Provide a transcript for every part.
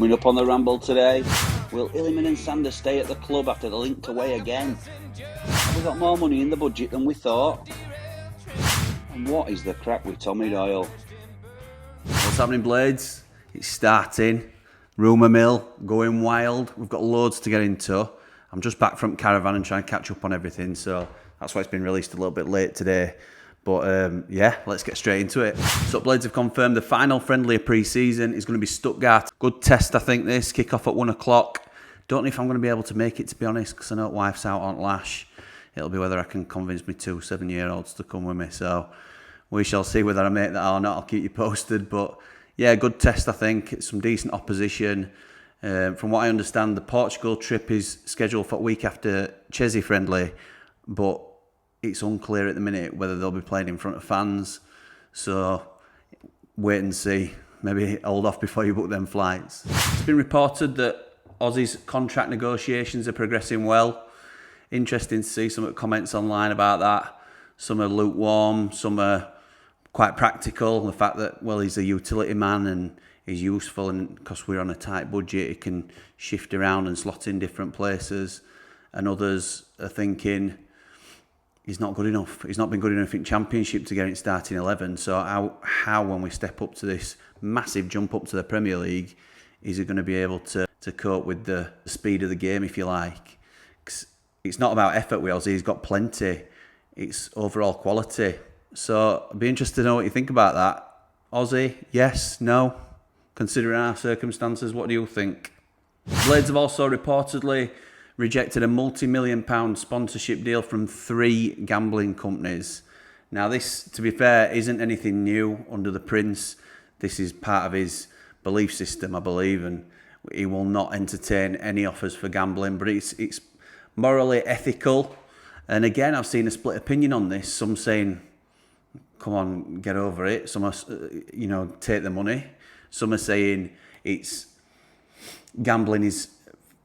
Coming up on the Ramble today, will Illiman and Sanders stay at the club after the linked away again? Have we got more money in the budget than we thought? And what is the crack with Tommy Doyle? What's happening, Blades? It's starting. Rumour mill, going wild. We've got loads to get into. I'm just back from caravan and trying to catch up on everything, so that's why it's been released a little bit late today. But yeah, let's get straight into it. So Blades have confirmed the final friendly of pre-season is going to be Stuttgart. Good test, I think, this. Kick off at 1 o'clock. Don't know if I'm going to be able to make it, to be honest, because I know wife's out on Lash. It'll be whether I can convince my 2 7-year-olds to come with me. So we shall see whether I make that or not. I'll keep you posted. But yeah, good test, I think. It's some decent opposition. From what I understand, the Portugal trip is scheduled for a week after Chelsea friendly, but it's unclear at the minute whether they'll be playing in front of fans. So wait and see. Maybe hold off before you book them flights. It's been reported that Aussie's contract negotiations are progressing well. Interesting to see some comments online about that. Some are lukewarm, some are quite practical. The fact that, well, he's a utility man and he's useful, and because we're on a tight budget, he can shift around and slot in different places. And others are thinking he's not good enough. He's not been good enough in Championship to get it starting 11. So how when we step up to this massive jump up to the Premier League, is he going to be able to cope with the speed of the game, if you like? 'Cause it's not about effort with Aussie. He's got plenty. It's overall quality. So I'd be interested to know what you think about that. Aussie, yes, no? Considering our circumstances, what do you think? Blades have also reportedly rejected a multi-million-pound sponsorship deal from 3 gambling companies. Now this, to be fair, isn't anything new under the Prince. This is part of his belief system, I believe, and he will not entertain any offers for gambling, but it's morally ethical. And again, I've seen a split opinion on this. Some saying, come on, get over it. Some are, take the money. Some are saying it's gambling is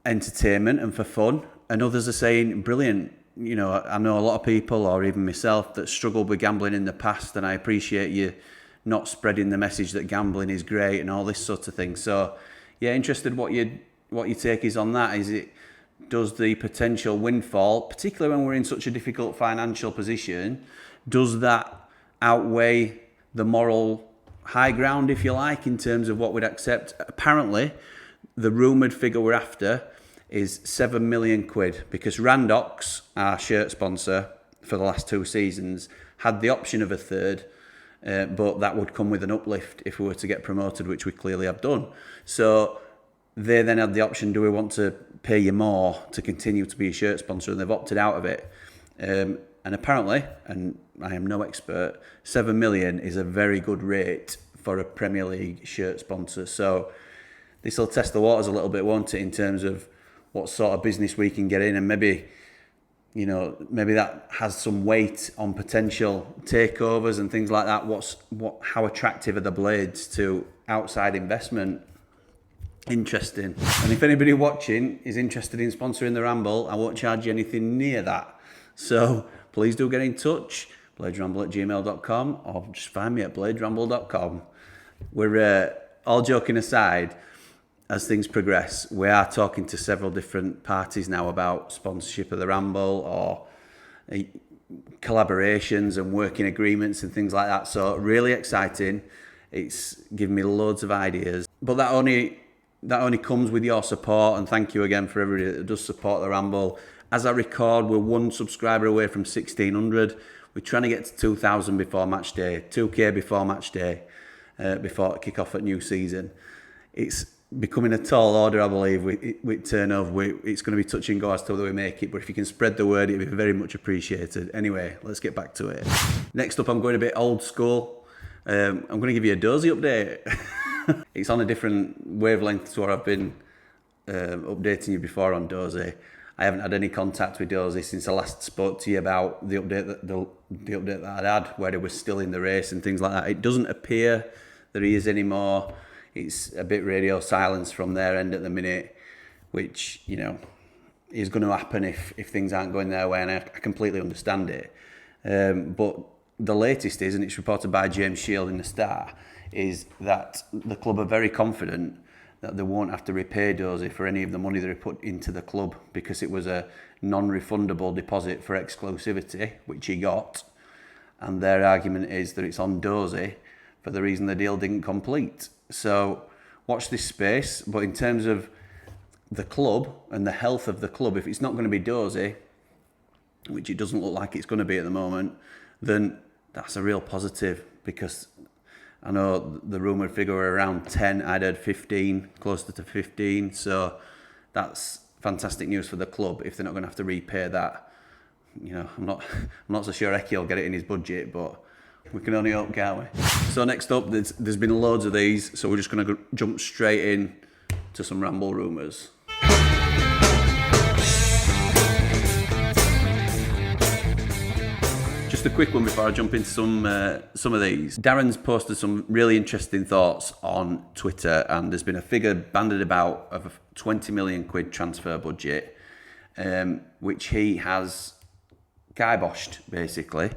entertainment and for fun, and others are saying brilliant. I know a lot of people, or even myself, that struggled with gambling in the past, and I appreciate you not spreading the message that gambling is great and all this sort of thing. So yeah, interested what your take is on that. Does the potential windfall, particularly when we're in such a difficult financial position, does that outweigh the moral high ground, if you like, in terms of what we'd accept? Apparently, the rumoured figure we're after is 7 million quid, because Randox, our shirt sponsor for the last 2 seasons, had the option of a third, but that would come with an uplift if we were to get promoted, which we clearly have done. So they then had the option, do we want to pay you more to continue to be a shirt sponsor? And they've opted out of it. And apparently, and I am no expert, 7 million is a very good rate for a Premier League shirt sponsor. So this will test the waters a little bit, won't it, in terms of what sort of business we can get in, and maybe that has some weight on potential takeovers and things like that. How attractive are the Blades to outside investment? Interesting. And if anybody watching is interested in sponsoring the Ramble, I won't charge you anything near that. So please do get in touch, bladeramble@gmail.com, or just find me at bladeramble.com. We're all joking aside, as things progress, we are talking to several different parties now about sponsorship of the Ramble, or collaborations and working agreements and things like that. So really exciting. It's given me loads of ideas, but that only comes with your support, and thank you again for everybody that does support the Ramble. As I record, we're 1 subscriber away from 1,600. We're trying to get to 2,000 before match day, 2K before match day, before kick off at new season. It's becoming a tall order, I believe, with turnover. It's going to be touch and go as to whether we make it, but if you can spread the word, it'd be very much appreciated. Anyway, let's get back to it. Next up, I'm going a bit old school. I'm going to give you a Dozy update. It's on a different wavelength to what I've been updating you before on Dozy. I haven't had any contact with Dozy since I last spoke to you about the update that I'd had, where he was still in the race and things like that. It doesn't appear that he is anymore. It's a bit radio silence from their end at the minute, which, is going to happen if things aren't going their way, and I completely understand it. But the latest is, and it's reported by James Shield in the Star, is that the club are very confident that they won't have to repay Dozy for any of the money they put into the club because it was a non-refundable deposit for exclusivity, which he got. And their argument is that it's on Dozy for the reason the deal didn't complete. So watch this space. But in terms of the club and the health of the club, if it's not going to be Dozy, which it doesn't look like it's going to be at the moment, then that's a real positive, because I know the rumoured figure were around 10. I'd heard 15, closer to 15. So that's fantastic news for the club if they're not going to have to repay that. You know, I'm not so sure Eki will get it in his budget, but we can only hope, can't we? So next up, there's been loads of these, so we're just going to jump straight in to some Ramble rumours. Just a quick one before I jump into some of these. Darren's posted some really interesting thoughts on Twitter, and there's been a figure banded about of a 20 million quid transfer budget, which he has kiboshed, basically.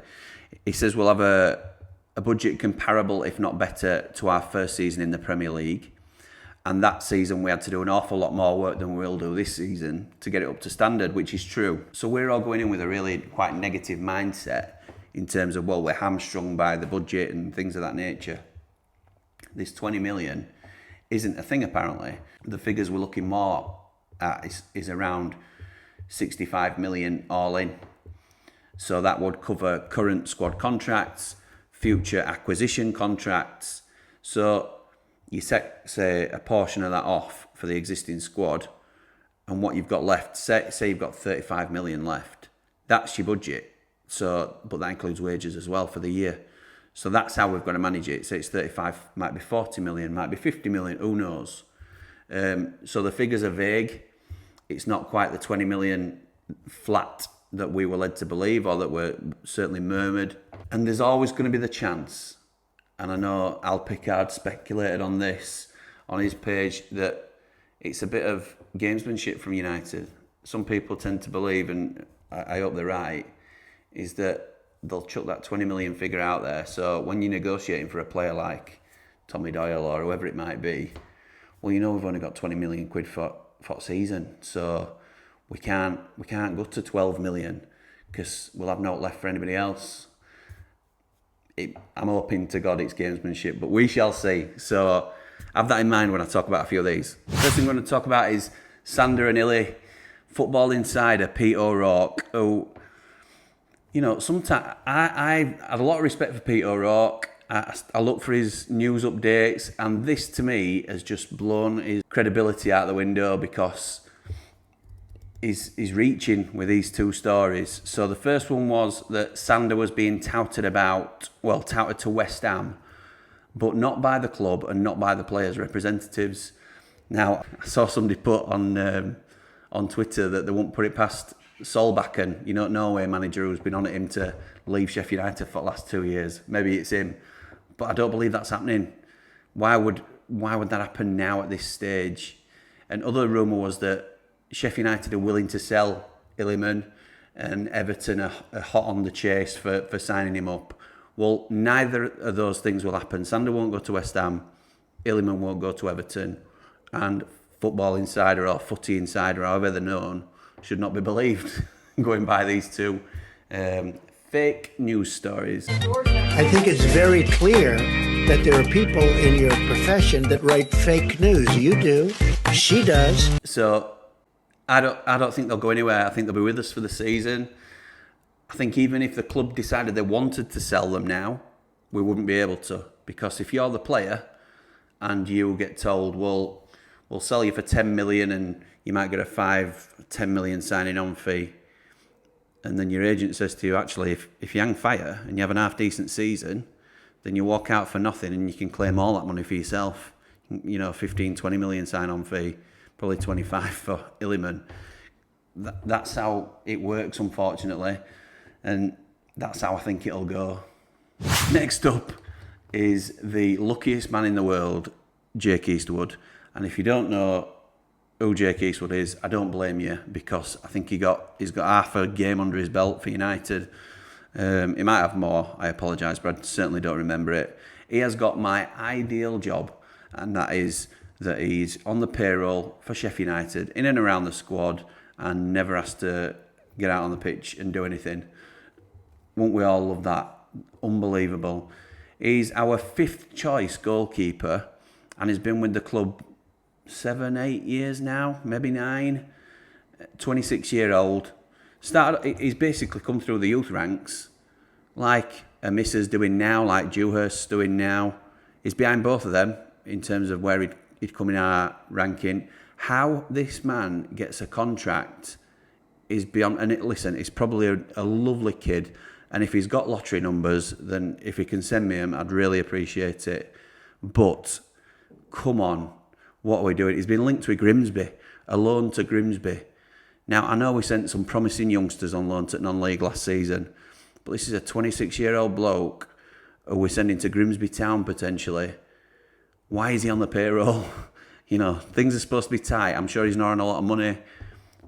He says we'll have a budget comparable, if not better, to our first season in the Premier League. And that season we had to do an awful lot more work than we'll do this season to get it up to standard, which is true. So we're all going in with a really quite negative mindset in terms of, well, we're hamstrung by the budget and things of that nature. This 20 million isn't a thing, apparently. The figures we're looking more at is around 65 million all in. So that would cover current squad contracts, future acquisition contracts. So you say a portion of that off for the existing squad, and what you've got left, say you've got 35 million left, that's your budget. So, but that includes wages as well for the year. So that's how we've got to manage it. Say it's 35, might be 40 million, might be 50 million, who knows? So the figures are vague. It's not quite the 20 million flat that we were led to believe, or that were certainly murmured. And there's always going to be the chance, and I know Al Picard speculated on this on his page, that it's a bit of gamesmanship from United. Some people tend to believe, and I hope they're right, is that they'll chuck that 20 million figure out there. So when you're negotiating for a player like Tommy Doyle or whoever it might be, well, you know we've only got 20 million quid for season. So we can't go to 12 million because we'll have no left for anybody else. I'm hoping to God it's gamesmanship, but we shall see. So have that in mind when I talk about a few of these. First thing I'm going to talk about is Sander and Illy. Football insider Pete O'Rourke, who, you know, sometimes I have a lot of respect for Pete O'Rourke. I look for his news updates, and this to me has just blown his credibility out the window, because he's reaching with these two stories. So the first one was that Sander was being touted to West Ham, but not by the club and not by the players' representatives. Now, I saw somebody put on Twitter that they won't put it past Solbakken, Norway manager, who's been on at him to leave Sheffield United for the last 2 years. Maybe it's him, but I don't believe that's happening. Why would that happen now at this stage? And other rumour was that Sheffield United are willing to sell Illiman, and Everton are hot on the chase for signing him up. Well, neither of those things will happen. Sander won't go to West Ham, Illiman won't go to Everton, and Football Insider or Footy Insider, however they're known, should not be believed going by these two fake news stories. I think it's very clear that there are people in your profession that write fake news. You do. She does. So I don't think they'll go anywhere. I think they'll be with us for the season. I think even if the club decided they wanted to sell them now, we wouldn't be able to. Because if you're the player and you get told, well, we'll sell you for 10 million and you might get a 10 million signing on fee, and then your agent says to you, actually, if you hang fire and you have an half-decent season, then you walk out for nothing and you can claim all that money for yourself. 15, 20 million sign-on fee, probably 25 for Illiman. That's how it works, unfortunately, and that's how I think it'll go. Next up is the luckiest man in the world, Jake Eastwood. And if you don't know who Jake Eastwood is, I don't blame you, because I think he's got half a game under his belt for United. He might have more, I apologise, but I certainly don't remember it. He has got my ideal job, and that is that he's on the payroll for Sheffield United, in and around the squad, and never has to get out on the pitch and do anything. Won't we all love that? Unbelievable. He's our 5th choice goalkeeper, and he's been with the club 7, 8 years now, maybe 9. 26-year-old. He's basically come through the youth ranks, like a Misser's doing now, like Dewhurst's doing now. He's behind both of them in terms of where he'd come in our ranking. How this man gets a contract is beyond. And listen, he's probably a lovely kid. And if he's got lottery numbers, then if he can send me them, I'd really appreciate it. But come on, what are we doing? He's been linked with Grimsby, a loan to Grimsby. Now, I know we sent some promising youngsters on loan to non-league last season, but this is a 26-year-old bloke who we're sending to Grimsby Town potentially. Why is he on the payroll? You know, things are supposed to be tight. I'm sure he's not on a lot of money,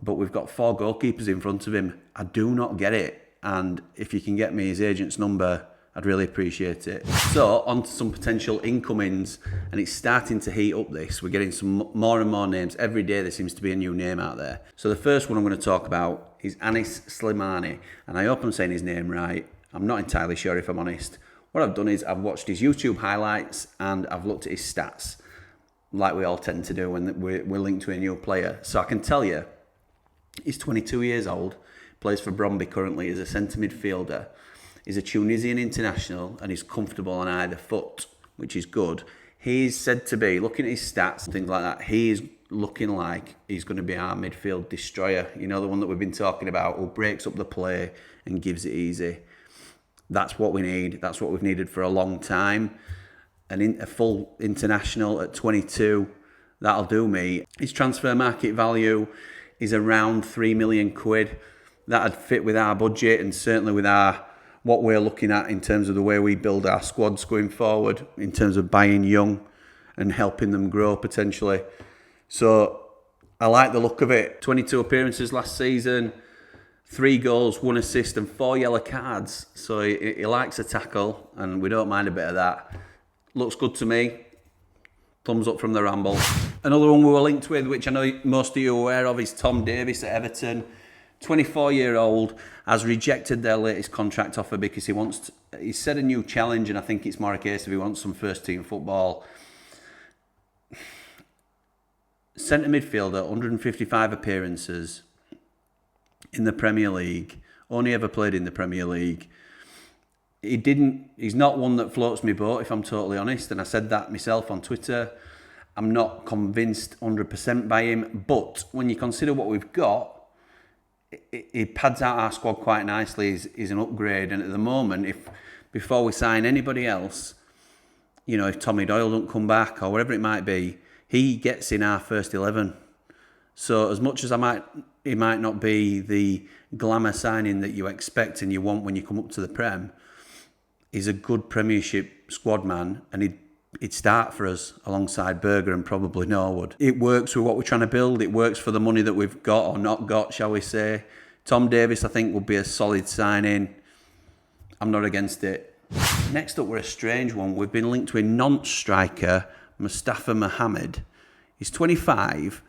but we've got 4 goalkeepers in front of him. I do not get it. And if you can get me his agent's number, I'd really appreciate it. So, on to some potential incomings, and it's starting to heat up this. We're getting some more and more names. Every day there seems to be a new name out there. So the first one I'm going to talk about is Anis Slimani, and I hope I'm saying his name right. I'm not entirely sure, if I'm honest. What I've done is I've watched his YouTube highlights and I've looked at his stats, like we all tend to do when we're linked to a new player. So I can tell you, he's 22 years old, plays for Bromby currently as a centre midfielder. He's a Tunisian international and he's comfortable on either foot, which is good. He's said to be, looking at his stats and things like that, he's looking like he's going to be our midfield destroyer. You know, the one that we've been talking about, who breaks up the play and gives it easy. That's what we need. That's what we've needed for a long time. A full international at 22, that'll do me. His transfer market value is around 3 million quid. That'd fit with our budget and certainly with what we're looking at in terms of the way we build our squads going forward, in terms of buying young and helping them grow potentially. So I like the look of it. 22 appearances last season, 3 goals, 1 assist and 4 yellow cards. So he likes a tackle and we don't mind a bit of that. Looks good to me. Thumbs up from the Ramble. Another one we were linked with, which I know most of you are aware of, is Tom Davies at Everton. 24-year-old, has rejected their latest contract offer because he's set a new challenge, and I think it's more a case of he wants some first-team football. Centre midfielder, 155 appearances in the Premier League. Only ever played in the Premier League. He's not one that floats me boat, if I'm totally honest, and I said that myself on Twitter. I'm not convinced 100% by him, but when you consider what we've got, it pads out our squad quite nicely. He's an upgrade, and at the moment, before we sign anybody else, you know, if Tommy Doyle don't come back or whatever it might be, he gets in our first 11. So as much as he might not be the glamour signing that you expect and you want when you come up to the Prem, he's a good Premiership squad man, and he'd start for us alongside Berger and probably Norwood. It works with what we're trying to build. It works for the money that we've got or not got, shall we say. Tom Davies, I think, would be a solid signing. I'm not against it. Next up, we're a strange one. We've been linked to a Nantes striker, Mustafa Mohamed. He's 25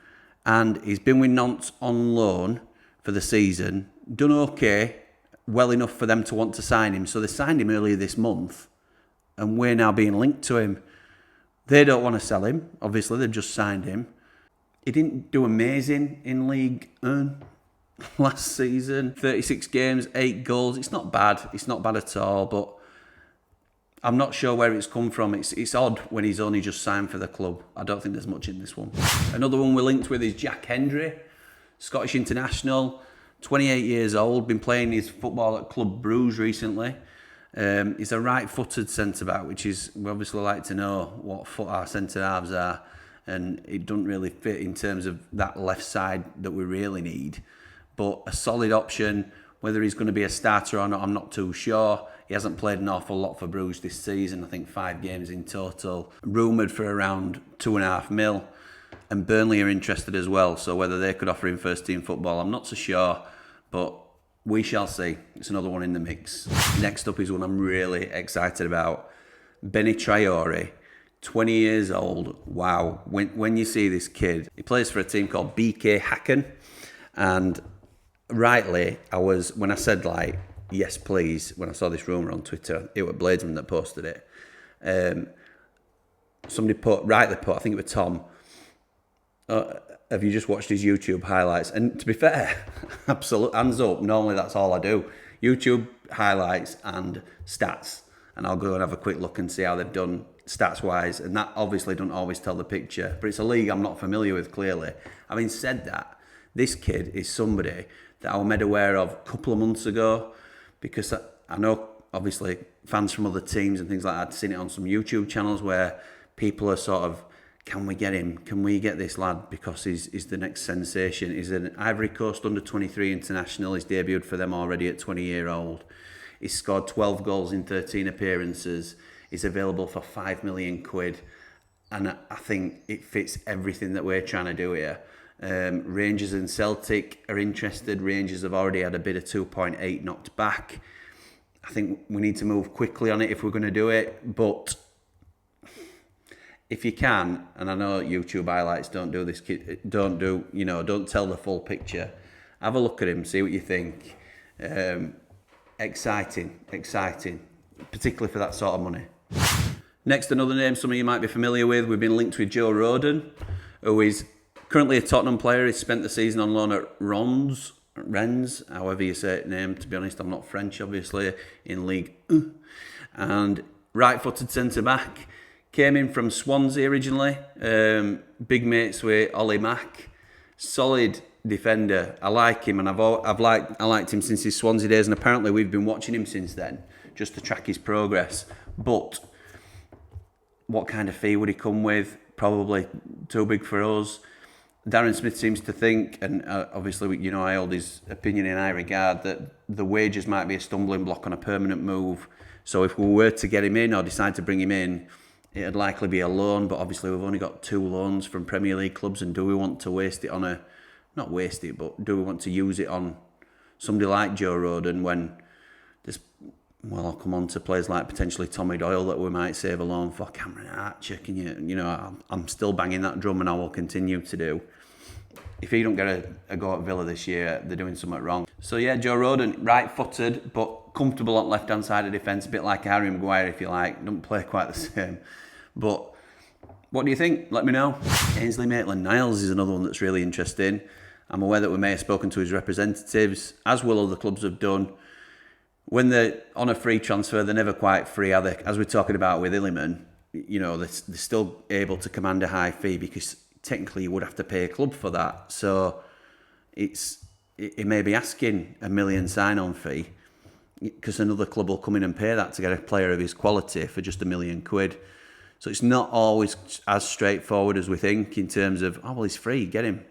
and he's been with Nantes on loan for the season. Done okay, well enough for them to want to sign him. So they signed him earlier this month and we're now being linked to him. They don't want to sell him. Obviously, they've just signed him. He didn't do amazing in League 1 last season. 36 games, 8 goals. It's not bad. It's not bad at all, but I'm not sure where it's come from. It's odd when he's only just signed for the club. I don't think there's much in this one. Another one we're linked with is Jack Hendry, Scottish international, 28 years old, been playing his football at Club Bruges recently. He's a right-footed centre-back, which is, we obviously like to know what foot our centre-halves are, and it doesn't really fit in terms of that left side that we really need. But a solid option. Whether he's going to be a starter or not, I'm not too sure. He hasn't played an awful lot for Bruges this season. I think 5 games in total. Rumoured for around 2.5 mil. And Burnley are interested as well. So whether they could offer him first team football, I'm not so sure. But we shall see. It's another one in the mix. Next up is one I'm really excited about. Benny Traore, 20 years old. Wow. When you see this kid, he plays for a team called BK Hacken. And rightly, when I said like, yes, please, when I saw this rumour on Twitter, it was Bladesman that posted it. Somebody rightly put, I think it was Tom, have you just watched his YouTube highlights? And to be fair, absolute hands up, normally that's all I do. YouTube highlights and stats. And I'll go and have a quick look and see how they've done stats-wise. And that obviously doesn't always tell the picture. But it's a league I'm not familiar with, clearly. Having said that, this kid is somebody that I was made aware of a couple of months ago, because I know, obviously, fans from other teams and things like that, I'd seen it on some YouTube channels where people are sort of, can we get him? Can we get this lad? Because he's the next sensation. He's an Ivory Coast under-23 international. He's debuted for them already at 20-year-old. He's scored 12 goals in 13 appearances. He's available for £5 million. And I think it fits everything that we're trying to do here. Rangers and Celtic are interested. Rangers have already had a bid of 2.8 knocked back. I think we need to move quickly on it if we're going to do it. But if you can, and I know YouTube highlights don't do this, don't tell the full picture. Have a look at him, see what you think. Exciting, particularly for that sort of money. Next, another name some of you might be familiar with. We've been linked with Joe Rodon, who is currently a Tottenham player. He's spent the season on loan at Rennes, however you say it name. To be honest, I'm not French, obviously, in League 1. And right-footed centre-back. Came in from Swansea originally. Big mates with Ollie Mack. Solid defender. I like him, and I liked him since his Swansea days, and apparently we've been watching him since then, just to track his progress. But what kind of fee would he come with? Probably too big for us. Darren Smith seems to think, and obviously, I hold his opinion in high regard, that the wages might be a stumbling block on a permanent move. So if we were to get him in or decide to bring him in, it'd likely be a loan, but obviously we've only got 2 loans from Premier League clubs, and do we want to waste it on not waste it, but do we want to use it on somebody like Joe Rodon when there's, I'll come on to players like potentially Tommy Doyle that we might save a loan for. Cameron Archer, I'm still banging that drum, and I will continue to do. If he don't get a go at Villa this year, they're doing something wrong. So yeah, Joe Rodon, right-footed, but comfortable on left-hand side of defence, a bit like Harry Maguire, if you like. Don't play quite the same. But what do you think? Let me know. Ainsley Maitland-Niles is another one that's really interesting. I'm aware that we may have spoken to his representatives, as will other clubs have done. When they're on a free transfer, they're never quite free, are they? As we're talking about with Illiman, they're still able to command a high fee, because technically you would have to pay a club for that. So it may be asking $1 million sign-on fee, because another club will come in and pay that to get a player of his quality for just £1 million. So it's not always as straightforward as we think in terms of, he's free, get him,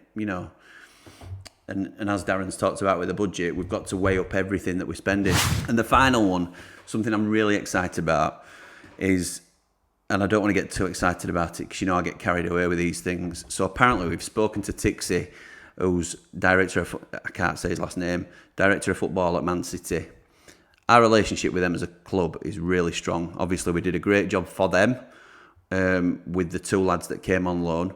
And as Darren's talked about with the budget, we've got to weigh up everything that we're spending. And the final one, something I'm really excited about is, and I don't want to get too excited about it because I get carried away with these things. So apparently we've spoken to Tixie, who's director of football at Man City. Our relationship with them as a club is really strong. Obviously, we did a great job for them with the 2 lads that came on loan.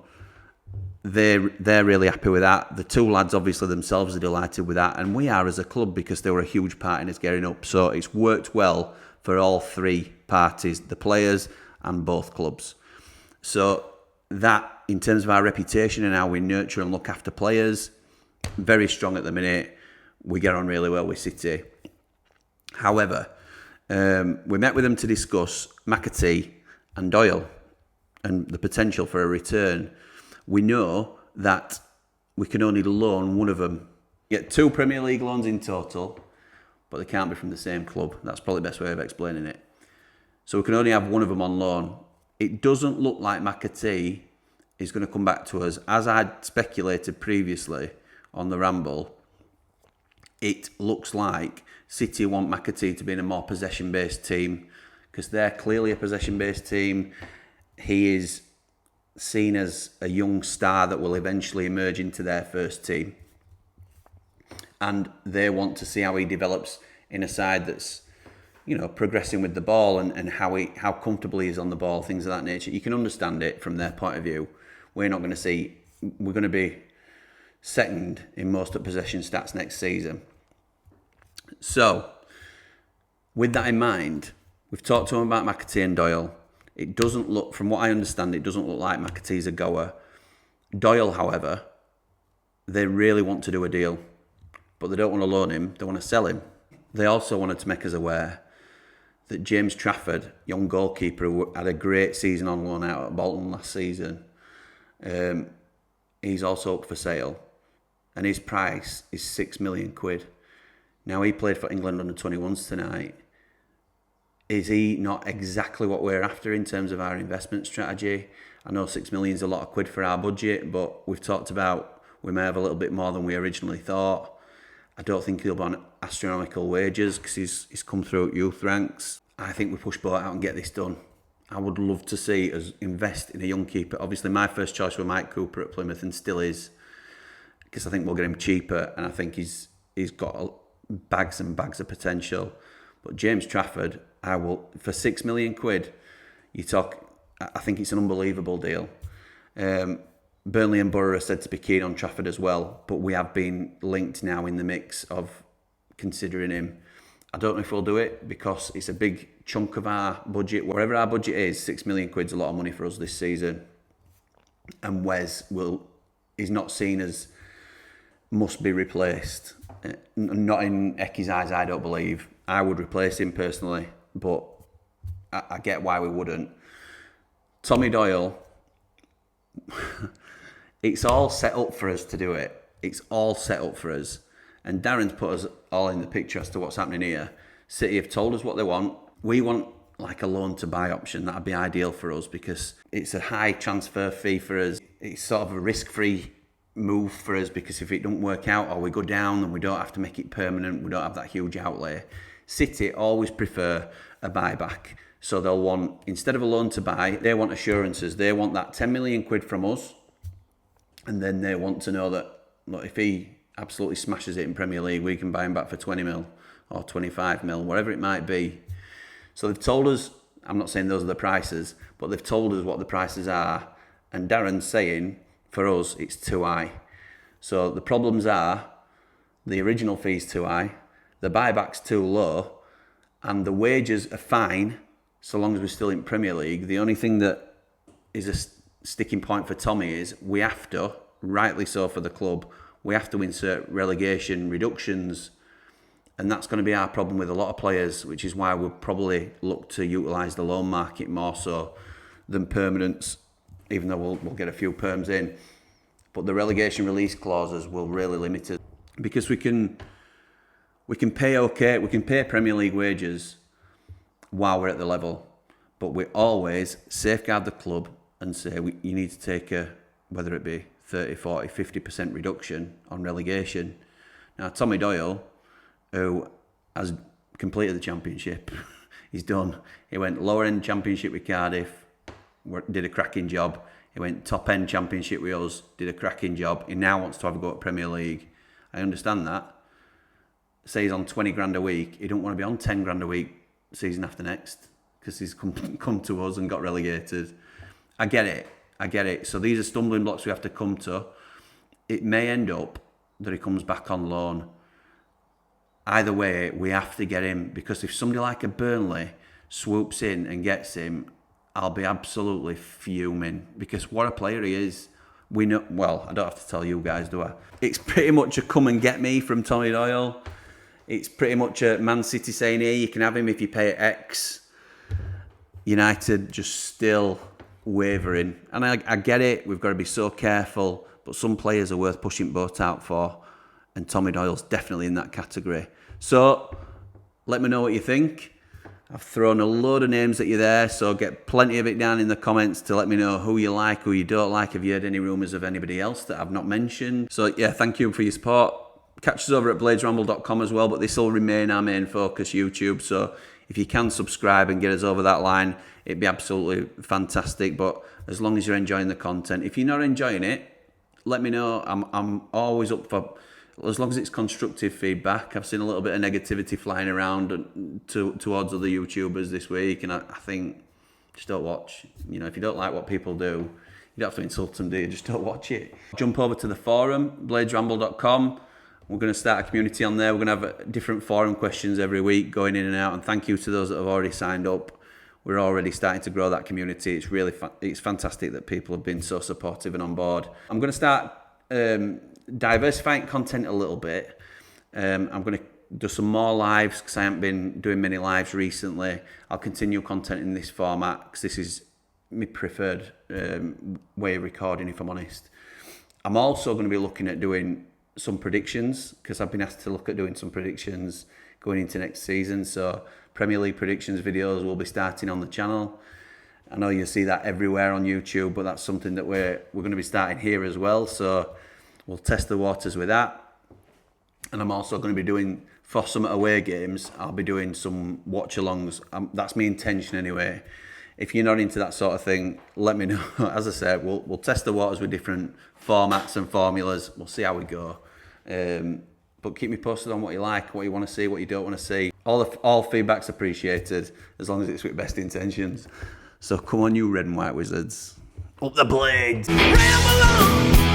They're really happy with that. The 2 lads, obviously, themselves are delighted with that. And we are as a club, because they were a huge part in us getting up. So it's worked well for all 3 parties, the players and both clubs. So that, in terms of our reputation and how we nurture and look after players, very strong at the minute. We get on really well with City. However, we met with them to discuss McAtee and Doyle and the potential for a return. We know that we can only loan one of them. Get 2 Premier League loans in total, but they can't be from the same club. That's probably the best way of explaining it. So we can only have one of them on loan. It doesn't look like McAtee is going to come back to us. As I'd speculated previously on the Ramble, it looks like City want McAtee to be in a more possession-based team, because they're clearly a possession-based team. He is seen as a young star that will eventually emerge into their first team. And they want to see how he develops in a side that's progressing with the ball and how comfortable he is on the ball, things of that nature. You can understand it from their point of view. We're going to be second in most of possession stats next season. So, with that in mind, we've talked to him about McAtee and Doyle. It doesn't look, from what I understand, it doesn't look like McAtee's a goer. Doyle, however, they really want to do a deal, but they don't want to loan him, they want to sell him. They also wanted to make us aware that James Trafford, young goalkeeper who had a great season on loan out at Bolton last season, he's also up for sale, and his price is £6 million. Now, he played for England under-21s tonight. Is he not exactly what we're after in terms of our investment strategy? I know 6 million is a lot of quid for our budget, but we've talked about we may have a little bit more than we originally thought. I don't think he'll be on astronomical wages because he's come through youth ranks. I think we push boat out and get this done. I would love to see us invest in a young keeper. Obviously, my first choice was Mike Cooper at Plymouth and still is, because I think we'll get him cheaper and I think he's got bags and bags of potential. But James Trafford, I will, for 6 million quid, I think it's an unbelievable deal. Burnley and Borough are said to be keen on Trafford as well, but we have been linked now in the mix of considering him. I don't know if we'll do it because it's a big chunk of our budget. Wherever our budget is, 6 million quid's a lot of money for us this season. And Wes is not seen as must be replaced. Not in Ecky's eyes, I don't believe. I would replace him personally, but I get why we wouldn't. Tommy Doyle, it's all set up for us to do it. It's all set up for us. And Darren's put us all in the picture as to what's happening here. City have told us what they want. We want like a loan to buy option. That'd be ideal for us because it's a high transfer fee for us. It's sort of a risk-free move for us because if it don't work out or we go down and we don't have to make it permanent, we don't have that huge outlay. City always prefer a buyback. So they'll want, instead of a loan to buy, they want assurances. They want that 10 million quid from us. And then they want to know that, look, if he absolutely smashes it in Premier League, we can buy him back for 20 mil or 25 mil, whatever it might be. So they've told us, I'm not saying those are the prices, but they've told us what the prices are. And Darren's saying, for us, it's too high. So the problems are, the original fee's too high, the buyback's too low, and the wages are fine, so long as we're still in Premier League. The only thing that is a sticking point for Tommy is we have to, rightly so for the club, we have to insert relegation reductions. And that's going to be our problem with a lot of players, which is why we'll probably look to utilise the loan market more so than permanents, even though we'll get a few perms in. But the relegation release clauses will really limit us. Because we can pay Premier League wages while we're at the level, but we always safeguard the club and say you need to take whether it be 30, 40, 50% reduction on relegation. Now, Tommy Doyle, who has completed the championship, he's done. He went lower end championship with Cardiff, did a cracking job. He went top end championship with us, did a cracking job. He now wants to have a go at Premier League. I understand that. Say he's on 20 grand a week. He don't want to be on 10 grand a week season after next because he's come to us and got relegated. I get it. So these are stumbling blocks we have to come to. It may end up that he comes back on loan. Either way, we have to get him because if somebody like a Burnley swoops in and gets him, I'll be absolutely fuming because what a player he is. We know, well, I don't have to tell you guys, do I? It's pretty much a come and get me from Tommy Doyle. It's pretty much a Man City saying, here, you can have him if you pay X. United just still wavering. And I get it, we've got to be so careful, but some players are worth pushing boat out for, and Tommy Doyle's definitely in that category. So, let me know what you think. I've thrown a load of names at you there, so get plenty of it down in the comments to let me know who you like, who you don't like. Have you heard any rumours of anybody else that I've not mentioned? So, yeah, thank you for your support. Catch us over at bladesramble.com as well, but this will remain our main focus, YouTube. So if you can subscribe and get us over that line, it'd be absolutely fantastic. But as long as you're enjoying the content, if you're not enjoying it, let me know. I'm always up for as long as it's constructive feedback. I've seen a little bit of negativity flying around towards other YouTubers this week, and I think just don't watch. You know, if you don't like what people do, you don't have to insult them, do you? Just don't watch it. Jump over to the forum, bladesramble.com. We're going to start a community on there. We're going to have different forum questions every week going in and out. And thank you to those that have already signed up. We're already starting to grow that community. It's really it's fantastic that people have been so supportive and on board. I'm going to start diversifying content a little bit. I'm going to do some more lives because I haven't been doing many lives recently. I'll continue content in this format because this is my preferred way of recording, if I'm honest. I'm also going to be looking at doing some predictions because I've been asked to look at doing some predictions going into next season. So Premier League predictions videos will be starting on the channel. I know you see that everywhere on YouTube, but that's something that we're going to be starting here as well. So we'll test the waters with that. And I'm also going to be doing, for some away games, I'll be doing some watch-alongs. That's my intention anyway. If you're not into that sort of thing, let me know. As I said, we'll test the waters with different formats and formulas. We'll see how we go. But keep me posted on what you like, what you want to see, what you don't want to see. All feedback's appreciated, as long as it's with best intentions. So come on, you red and white wizards. Up the blades! Ramble on!